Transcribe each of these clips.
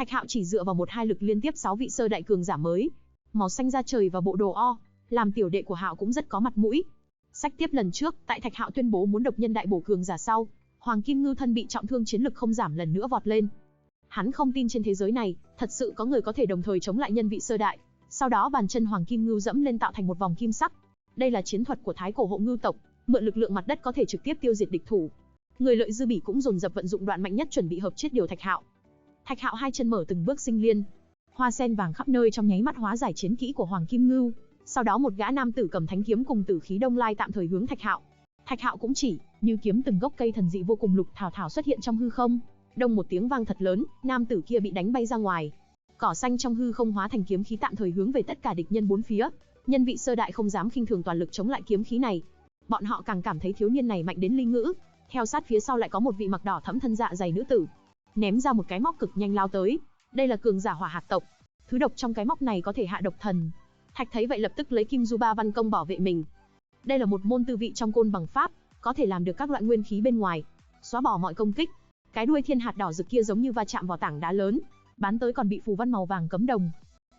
Thạch Hạo chỉ dựa vào một hai lực liên tiếp 6 vị sơ đại cường giả mới, màu xanh da trời và bộ đồ o, làm tiểu đệ của Hạo cũng rất có mặt mũi. Sách tiếp lần trước, tại Thạch Hạo tuyên bố muốn độc nhân đại bổ cường giả sau, Hoàng Kim Ngưu thân bị trọng thương chiến lực không giảm lần nữa vọt lên. Hắn không tin trên thế giới này, thật sự có người có thể đồng thời chống lại nhân vị sơ đại. Sau đó bàn chân Hoàng Kim Ngưu dẫm lên tạo thành một vòng kim sắc. Đây là chiến thuật của Thái Cổ Hộ Ngưu tộc, mượn lực lượng mặt đất có thể trực tiếp tiêu diệt địch thủ. Người Lợi Dư Bỉ cũng dồn dập vận dụng đoạn mạnh nhất chuẩn bị hợp chiết điều Thạch Hạo. Thạch Hạo hai chân mở từng bước sinh liên, hoa sen vàng khắp nơi trong nháy mắt hóa giải chiến kỹ của Hoàng Kim Ngưu. Sau đó một gã nam tử cầm thánh kiếm cùng tử khí đông lai tạm thời hướng Thạch Hạo. Thạch Hạo cũng chỉ, như kiếm từng gốc cây thần dị vô cùng lục thảo thảo xuất hiện trong hư không. Đông một tiếng vang thật lớn, nam tử kia bị đánh bay ra ngoài. Cỏ xanh trong hư không hóa thành kiếm khí tạm thời hướng về tất cả địch nhân bốn phía. Nhân vị sơ đại không dám khinh thường toàn lực chống lại kiếm khí này. Bọn họ càng cảm thấy thiếu niên này mạnh đến linh ngữ. Theo sát phía sau lại có một vị mặc đỏ thẫm thân dạ dày nữ tử, ném ra một cái móc cực nhanh lao tới. Đây là cường giả hỏa hạt tộc. Thứ độc trong cái móc này có thể hạ độc thần. Thạch thấy vậy lập tức lấy Kim Du Ba Văn Công bảo vệ mình. Đây là một môn tư vị trong côn bằng pháp, có thể làm được các loại nguyên khí bên ngoài, xóa bỏ mọi công kích. Cái đuôi thiên hạt đỏ rực kia giống như va chạm vào tảng đá lớn, bắn tới còn bị phù văn màu vàng cấm đồng.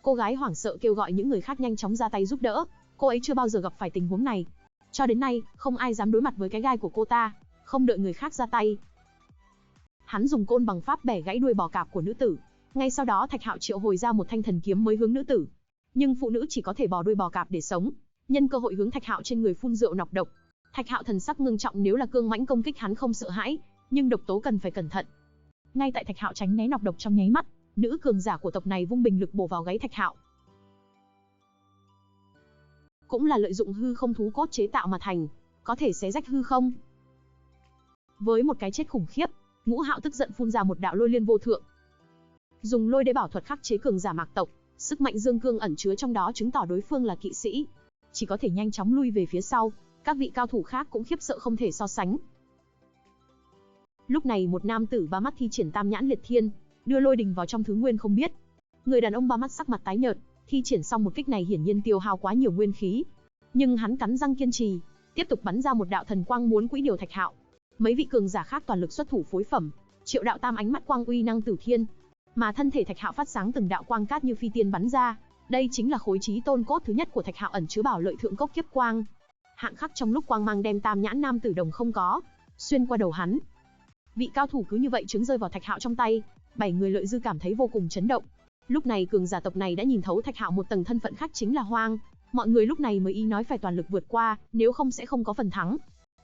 Cô gái hoảng sợ kêu gọi những người khác nhanh chóng ra tay giúp đỡ. Cô ấy chưa bao giờ gặp phải tình huống này. Cho đến nay, không ai dám đối mặt với cái gai của cô ta. Không đợi người khác ra tay, hắn dùng côn bằng pháp bẻ gãy đuôi bò cạp của nữ tử. Ngay sau đó Thạch Hạo triệu hồi ra một thanh thần kiếm mới hướng nữ tử. Nhưng phụ nữ chỉ có thể bò đuôi bò cạp để sống. Nhân cơ hội hướng Thạch Hạo trên người phun rượu nọc độc. Thạch Hạo thần sắc ngưng trọng, nếu là cương mãnh công kích hắn không sợ hãi, nhưng độc tố cần phải cẩn thận. Ngay tại Thạch Hạo tránh né nọc độc trong nháy mắt, nữ cường giả của tộc này vung bình lực bổ vào gáy Thạch Hạo. Cũng là lợi dụng hư không thú cốt chế tạo mà thành, có thể xé rách hư không. Với một cái chết khủng khiếp, Ngũ Hạo tức giận phun ra một đạo lôi liên vô thượng. Dùng lôi đế bảo thuật khắc chế cường giả mạc tộc, sức mạnh dương cương ẩn chứa trong đó chứng tỏ đối phương là kỵ sĩ, chỉ có thể nhanh chóng lui về phía sau. Các vị cao thủ khác cũng khiếp sợ không thể so sánh. Lúc này một nam tử ba mắt thi triển Tam Nhãn Liệt Thiên, đưa lôi đình vào trong thứ nguyên không biết. Người đàn ông ba mắt sắc mặt tái nhợt, thi triển xong một kích này hiển nhiên tiêu hao quá nhiều nguyên khí, nhưng hắn cắn răng kiên trì, tiếp tục bắn ra một đạo thần quang muốn quỹ điều Thạch Hạo. Mấy vị cường giả khác toàn lực xuất thủ phối phẩm, triệu đạo tam ánh mắt quang uy năng tử thiên, mà thân thể Thạch Hạo phát sáng từng đạo quang cát như phi tiên bắn ra. Đây chính là khối chí tôn cốt thứ nhất của Thạch Hạo, ẩn chứa bảo lợi thượng cốc kiếp quang. Hạng khắc trong lúc quang mang đem Tam Nhãn nam tử đồng không có, xuyên qua đầu hắn. Vị cao thủ cứ như vậy trứng rơi vào Thạch Hạo trong tay. 7 người Lợi Dư cảm thấy vô cùng chấn động. Lúc này cường giả tộc này đã nhìn thấu Thạch Hạo một tầng thân phận khác chính là hoang. Mọi người lúc này mới ý nói phải toàn lực vượt qua, nếu không sẽ không có phần thắng.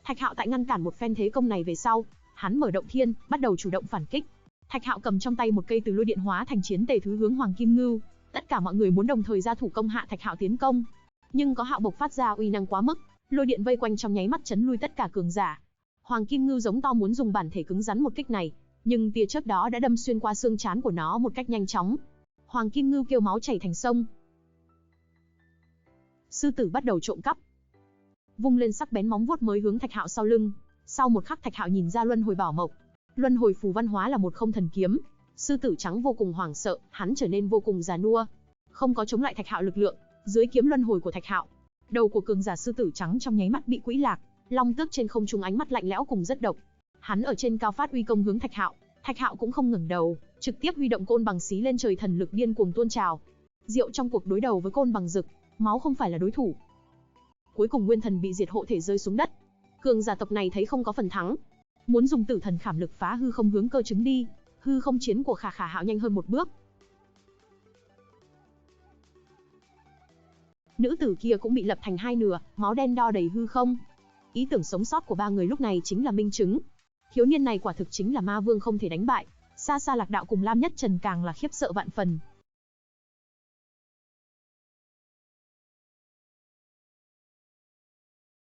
Thạch Hạo tại ngăn cản một phen thế công này về sau, hắn mở động thiên, bắt đầu chủ động phản kích. Thạch Hạo cầm trong tay một cây từ lôi điện hóa thành chiến tề thứ hướng Hoàng Kim Ngưu. Tất cả mọi người muốn đồng thời ra thủ công hạ Thạch Hạo tiến công, nhưng có Hạo bộc phát ra uy năng quá mức, lôi điện vây quanh trong nháy mắt chấn lui tất cả cường giả. Hoàng Kim Ngưu giống to muốn dùng bản thể cứng rắn một kích này, nhưng tia chớp đó đã đâm xuyên qua xương trán của nó một cách nhanh chóng. Hoàng Kim Ngưu kêu máu chảy thành sông. Sư tử bắt đầu trộm cắp, vung lên sắc bén móng vuốt mới hướng Thạch Hạo sau lưng. Sau một khắc Thạch Hạo nhìn ra luân hồi bảo mộc, luân hồi phù văn hóa là một không thần kiếm. Sư tử trắng vô cùng hoảng sợ, hắn trở nên vô cùng già nua, không có chống lại Thạch Hạo lực lượng. Dưới kiếm luân hồi của Thạch Hạo, đầu của cường giả sư tử trắng trong nháy mắt bị quỹ lạc. Long tước trên không trung ánh mắt lạnh lẽo cùng rất độc. Hắn ở trên cao phát uy công hướng Thạch Hạo. Thạch Hạo cũng không ngẩng đầu, trực tiếp huy động côn bằng xí lên trời, thần lực điên cuồng tuôn trào. Diệu trong cuộc đối đầu với côn bằng rực, máu không phải là đối thủ. Cuối cùng nguyên thần bị diệt, hộ thể rơi xuống đất. Cường giả tộc này thấy không có phần thắng, muốn dùng tử thần khảm lực phá hư không hướng cơ chứng đi. Hư không chiến của Khả Hạo nhanh hơn một bước. Nữ tử kia cũng bị lập thành hai nửa, máu đen đo đầy hư không. Ý tưởng sống sót của ba người lúc này chính là minh chứng. Thiếu niên này quả thực chính là ma vương không thể đánh bại. Xa xa Lạc Đạo cùng Lam Nhất Trần càng là khiếp sợ vạn phần.